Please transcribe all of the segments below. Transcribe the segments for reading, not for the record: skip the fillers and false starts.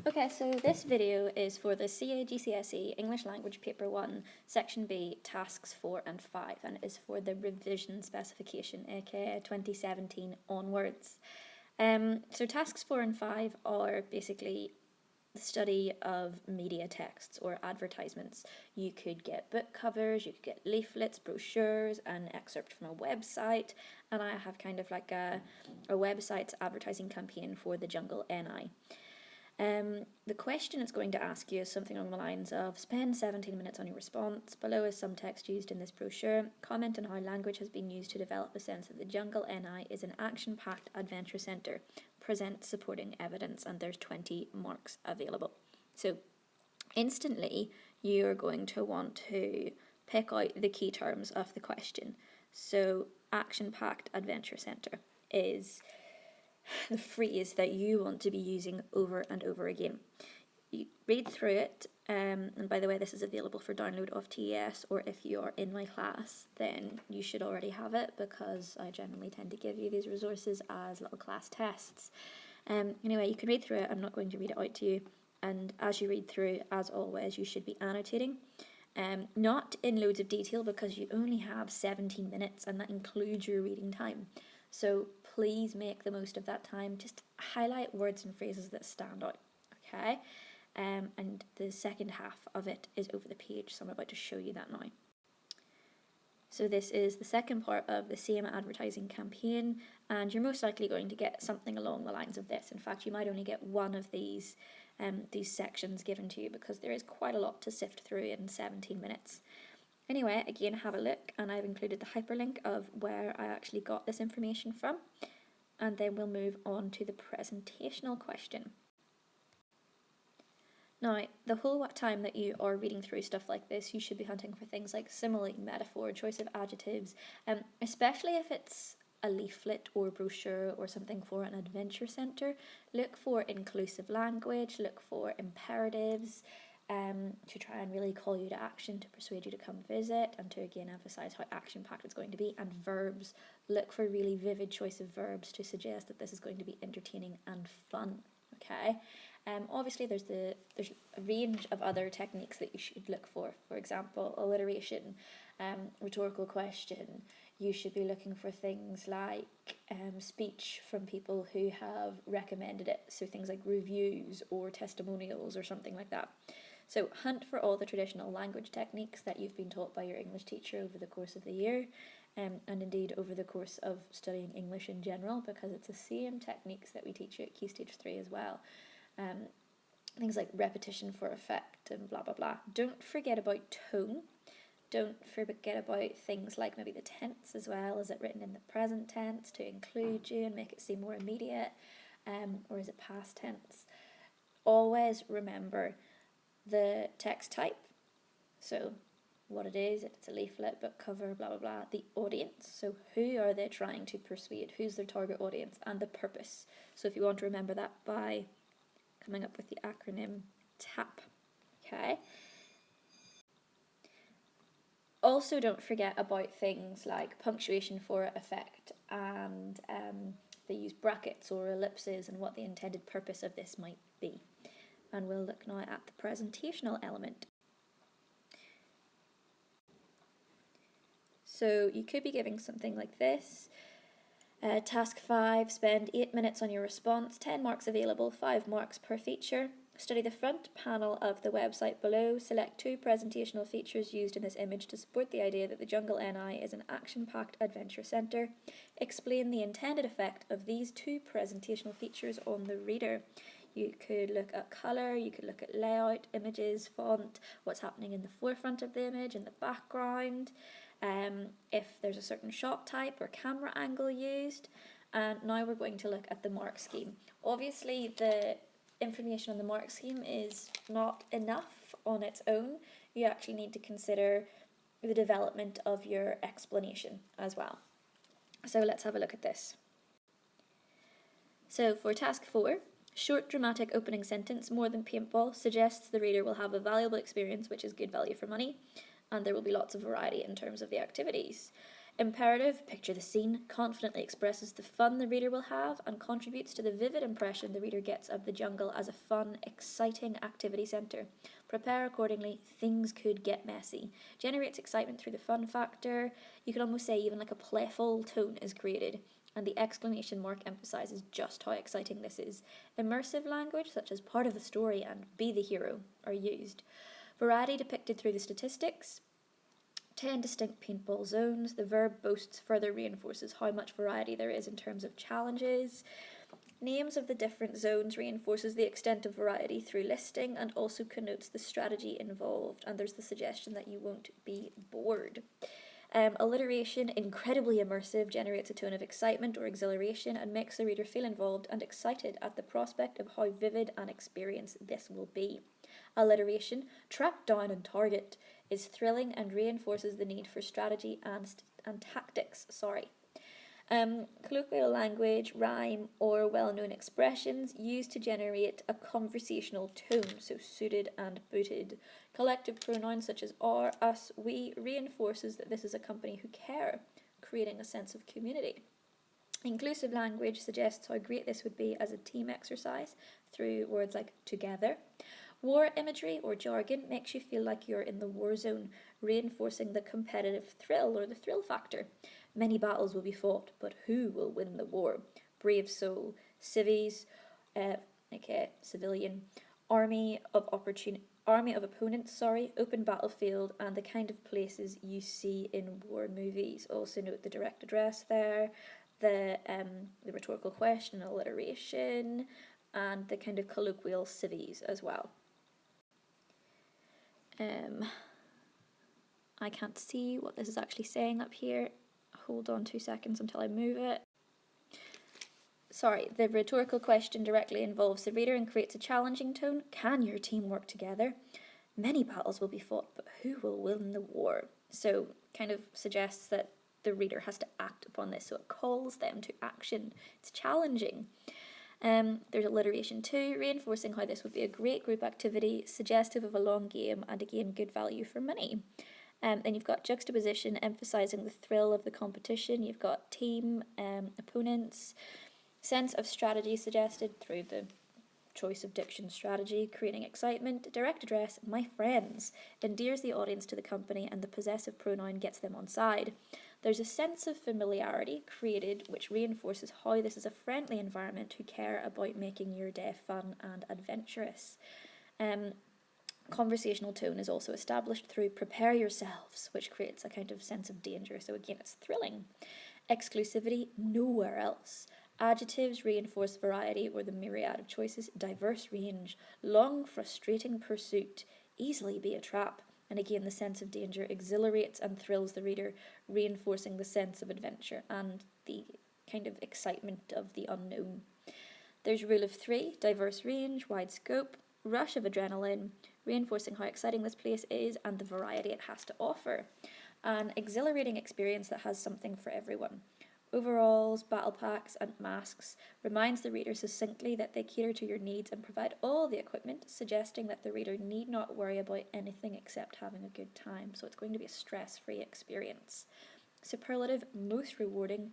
Okay, so this video is for the CA GCSE English Language Paper 1, Section B, Tasks 4 and 5, and it is for the revision specification, aka 2017 onwards. So tasks 4 and 5 are basically the study of media texts or advertisements. You could get book covers, you could get leaflets, brochures, an excerpt from a website, and I have kind of like a website advertising campaign for the Jungle NI. The question it's going to ask you is something along the lines of: spend 17 minutes on your response. Below is some text used in this brochure. Comment on how language has been used to develop a sense that the Jungle NI is an action-packed adventure centre. Present supporting evidence, and there's 20 marks available. So instantly you are going to want to pick out the key terms of the question. So action-packed adventure centre is the phrase that you want to be using over and over again. You read through it, and by the way, this is available for download off TES, or if you are in my class, then you should already have it, because I generally tend to give you these resources as little class tests. Anyway, you can read through it. I'm not going to read it out to you, and as you read through, as always, you should be annotating. Not in loads of detail, because you only have 17 minutes, and that includes your reading time. So please make the most of that time. Just highlight words and phrases that stand out, okay? And the second half of it is over the page, so I'm about to show you that now. So this is the second part of the same advertising campaign, and you're most likely going to get something along the lines of this. In fact, you might only get one of these sections given to you, because there is quite a lot to sift through in 17 minutes. Anyway, again, have a look, and I've included the hyperlink of where I actually got this information from, and then we'll move on to the presentational question. Now, the whole time that you are reading through stuff like this, you should be hunting for things like simile, metaphor, choice of adjectives, especially if it's a leaflet or brochure or something for an adventure centre. Look for inclusive language, look for imperatives, to try and really call you to action, to persuade you to come visit, and to again emphasise how action-packed it's going to be. And verbs, look for really vivid choice of verbs to suggest that this is going to be entertaining and fun, okay? Obviously there's a range of other techniques that you should look for. For example, alliteration, rhetorical question. You should be looking for things like speech from people who have recommended it, so things like reviews or testimonials or something like that. So hunt for all the traditional language techniques that you've been taught by your English teacher over the course of the year, and indeed over the course of studying English in general, because it's the same techniques that we teach you at Key Stage 3 as well. Things like repetition for effect and blah blah blah. Don't forget about tone. Don't forget about things like maybe the tense as well. Is it written in the present tense to include you and make it seem more immediate, or is it past tense? Always remember the text type, so what it is, it's a leaflet, book cover, blah blah blah. The audience, so who are they trying to persuade, who's their target audience, and the purpose. So if you want to remember that by coming up with the acronym TAP, okay? Also, don't forget about things like punctuation for effect, and they use brackets or ellipses and what the intended purpose of this might be. And we'll look now at the presentational element. So you could be giving something like this. Task 5, spend 8 minutes on your response, 10 marks available, 5 marks per feature. Study the front panel of the website below. Select 2 presentational features used in this image to support the idea that the Jungle NI is an action-packed adventure centre. Explain the intended effect of these 2 presentational features on the reader. You could look at colour, you could look at layout, images, font, what's happening in the forefront of the image, in the background, if there's a certain shot type or camera angle used. And now we're going to look at the mark scheme. Obviously the information on the mark scheme is not enough on its own. You actually need to consider the development of your explanation as well. So let's have a look at this. So for task 4, short dramatic opening sentence, more than paintball, suggests the reader will have a valuable experience, which is good value for money, and there will be lots of variety in terms of the activities. Imperative, picture the scene, confidently expresses the fun the reader will have and contributes to the vivid impression the reader gets of the jungle as a fun, exciting activity centre. Prepare accordingly, things could get messy. Generates excitement through the fun factor. You could almost say even like a playful tone is created. And the exclamation mark emphasises just how exciting this is. Immersive language, such as part of the story and be the hero, are used. Variety depicted through the statistics. 10 distinct paintball zones. The verb boasts further reinforces how much variety there is in terms of challenges. Names of the different zones reinforces the extent of variety through listing and also connotes the strategy involved. And there's the suggestion that you won't be bored. Alliteration, incredibly immersive, generates a tone of excitement or exhilaration and makes the reader feel involved and excited at the prospect of how vivid an experience this will be. Alliteration, track down and target, is thrilling and reinforces the need for strategy and tactics. Colloquial language, rhyme, or well-known expressions used to generate a conversational tone, so suited and booted. Collective pronouns such as our, us, we reinforces that this is a company who care, creating a sense of community. Inclusive language suggests how great this would be as a team exercise through words like together. War imagery or jargon makes you feel like you're in the war zone, reinforcing the competitive thrill or the thrill factor. Many battles will be fought, but who will win the war? Brave soul, civies, civilian, army of opponents, open battlefield, and the kind of places you see in war movies. Also note the direct address there, the rhetorical question, alliteration, and the kind of colloquial civies as well. I can't see what this is actually saying up here. Hold on 2 seconds until I move it. The rhetorical question directly involves the reader and creates a challenging tone. Can your team work together? Many battles will be fought, but who will win the war? So kind of suggests that the reader has to act upon this, so it calls them to action. It's challenging. There's alliteration too, reinforcing how this would be a great group activity, suggestive of a long game, and again, good value for money. Then you've got juxtaposition, emphasising the thrill of the competition. You've got team, opponents, sense of strategy suggested through the choice of diction strategy, creating excitement. Direct address, my friends, endears the audience to the company and the possessive pronoun gets them on side. There's a sense of familiarity created which reinforces how this is a friendly environment who care about making your day fun and adventurous. Conversational tone is also established through prepare yourselves, which creates a kind of sense of danger. So again, it's thrilling. Exclusivity, nowhere else. Adjectives reinforce variety or the myriad of choices. Diverse range, long frustrating pursuit, easily be a trap. And again, the sense of danger exhilarates and thrills the reader, reinforcing the sense of adventure and the kind of excitement of the unknown. There's rule of 3, diverse range, wide scope, rush of adrenaline, reinforcing how exciting this place is and the variety it has to offer. An exhilarating experience that has something for everyone. Overalls, battle packs, and masks reminds the reader succinctly that they cater to your needs and provide all the equipment, suggesting that the reader need not worry about anything except having a good time. So it's going to be a stress-free experience. Superlative, most rewarding.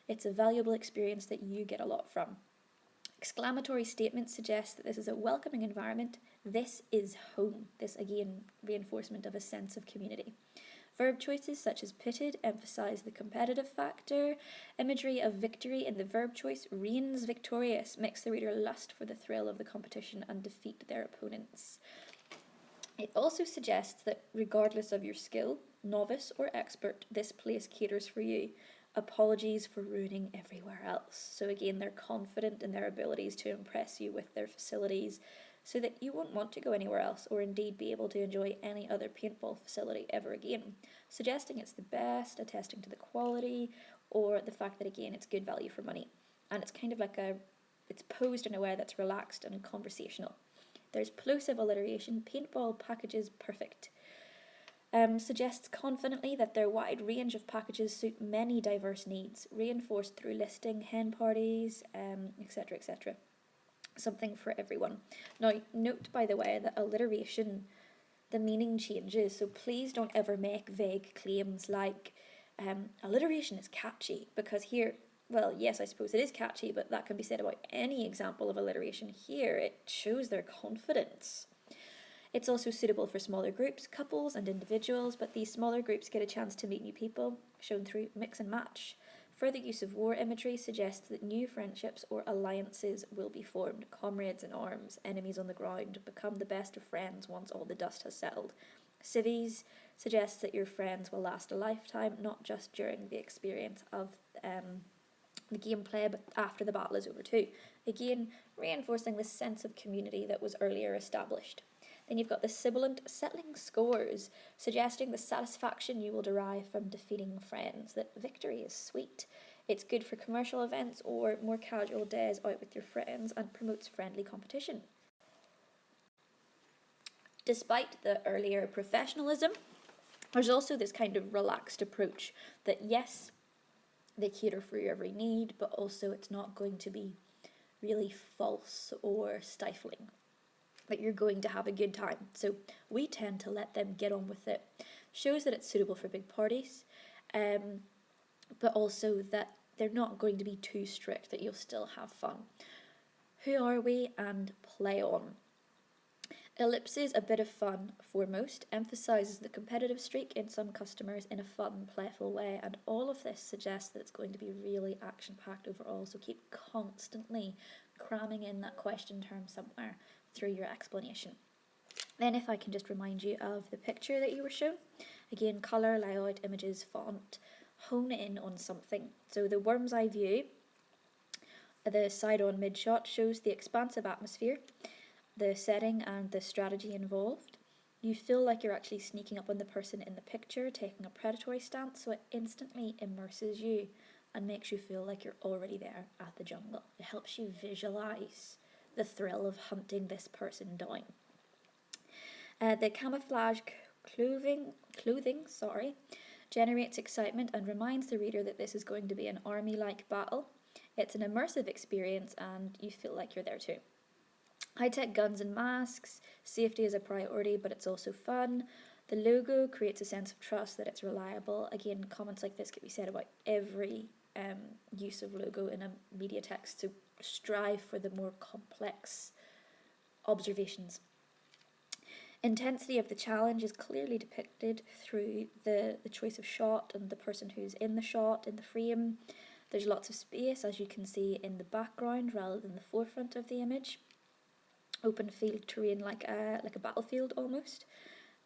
It's a valuable experience that you get a lot from. Exclamatory statements suggest that this is a welcoming environment. This is home. This, again, reinforcement of a sense of community. Verb choices such as pitted emphasise the competitive factor. Imagery of victory in the verb choice, reigns victorious, makes the reader lust for the thrill of the competition and defeat their opponents. It also suggests that regardless of your skill, novice or expert, this place caters for you. Apologies for ruining everywhere else. So again, they're confident in their abilities to impress you with their facilities so that you won't want to go anywhere else or indeed be able to enjoy any other paintball facility ever again, suggesting it's the best, attesting to the quality or the fact that again it's good value for money. And it's kind of like it's posed in a way that's relaxed and conversational. There's plosive alliteration, paintball packages perfect. Suggests confidently that their wide range of packages suit many diverse needs, reinforced through listing, hen parties, etc., etc. Something for everyone. Now, note, by the way, that alliteration, the meaning changes, so please don't ever make vague claims like alliteration is catchy because here, well, yes, I suppose it is catchy, but that can be said about any example of alliteration. Here, it shows their confidence. It's also suitable for smaller groups, couples and individuals, but these smaller groups get a chance to meet new people, shown through mix and match. Further use of war imagery suggests that new friendships or alliances will be formed. Comrades in arms, enemies on the ground, become the best of friends once all the dust has settled. Civies suggests that your friends will last a lifetime, not just during the experience of the gameplay, but after the battle is over too. Again, reinforcing the sense of community that was earlier established. Then you've got the sibilant settling scores, suggesting the satisfaction you will derive from defeating friends, that victory is sweet. It's good for commercial events or more casual days out with your friends and promotes friendly competition. Despite the earlier professionalism, there's also this kind of relaxed approach that yes, they cater for your every need, but also it's not going to be really false or stifling, that you're going to have a good time. So we tend to let them get on with it. Shows that it's suitable for big parties, but also that they're not going to be too strict, that you'll still have fun. Who are we? And play on. Ellipses, a bit of fun foremost, emphasises the competitive streak in some customers in a fun, playful way, and all of this suggests that it's going to be really action-packed overall, so keep constantly cramming in that question term somewhere through your explanation. Then if I can just remind you of the picture that you were shown, again, colour, layout, images, font, hone in on something. So the worm's eye view, the side-on mid-shot, shows the expansive atmosphere, the setting and the strategy involved. You feel like you're actually sneaking up on the person in the picture, taking a predatory stance, so it instantly immerses you and makes you feel like you're already there at the jungle. It helps you visualise the thrill of hunting this person down. The camouflage clothing, generates excitement and reminds the reader that this is going to be an army-like battle. It's an immersive experience and you feel like you're there too. High-tech guns and masks, safety is a priority, but it's also fun. The logo creates a sense of trust that it's reliable. Again, comments like this can be said about every use of logo in a media text, so strive for the more complex observations. Intensity of the challenge is clearly depicted through the choice of shot and the person who's in the shot, in the frame. There's lots of space, as you can see, in the background rather than the forefront of the image. Open field terrain like a battlefield almost.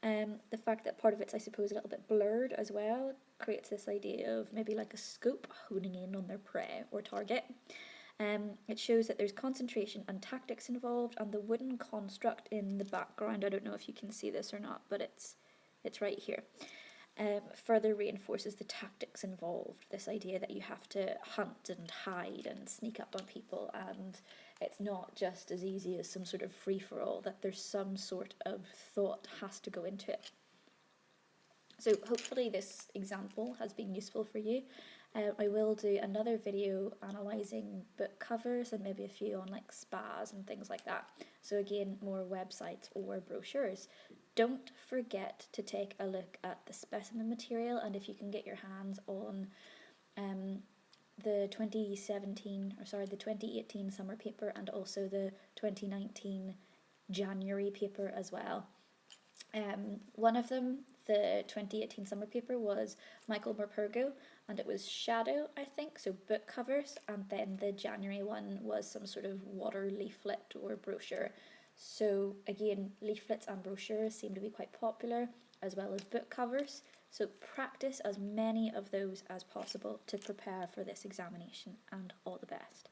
The fact that part of it's, I suppose, a little bit blurred as well creates this idea of maybe like a scope honing in on their prey or target. It shows that there's concentration and tactics involved, and the wooden construct in the background, I don't know if you can see this or not, but it's right here, further reinforces the tactics involved, this idea that you have to hunt and hide and sneak up on people, and it's not just as easy as some sort of free-for-all, that there's some sort of thought has to go into it. So hopefully this example has been useful for you. I will do another video analysing book covers and maybe a few on like spas and things like that. So again, more websites or brochures. Don't forget to take a look at the specimen material, and if you can get your hands on the 2018 summer paper and also the 2019 January paper as well. One of them, the 2018 summer paper, was Michael Morpurgo, and it was shadow, I think, so book covers, and then the January one was some sort of water leaflet or brochure. So again, leaflets and brochures seem to be quite popular, as well as book covers, so practice as many of those as possible to prepare for this examination, and all the best.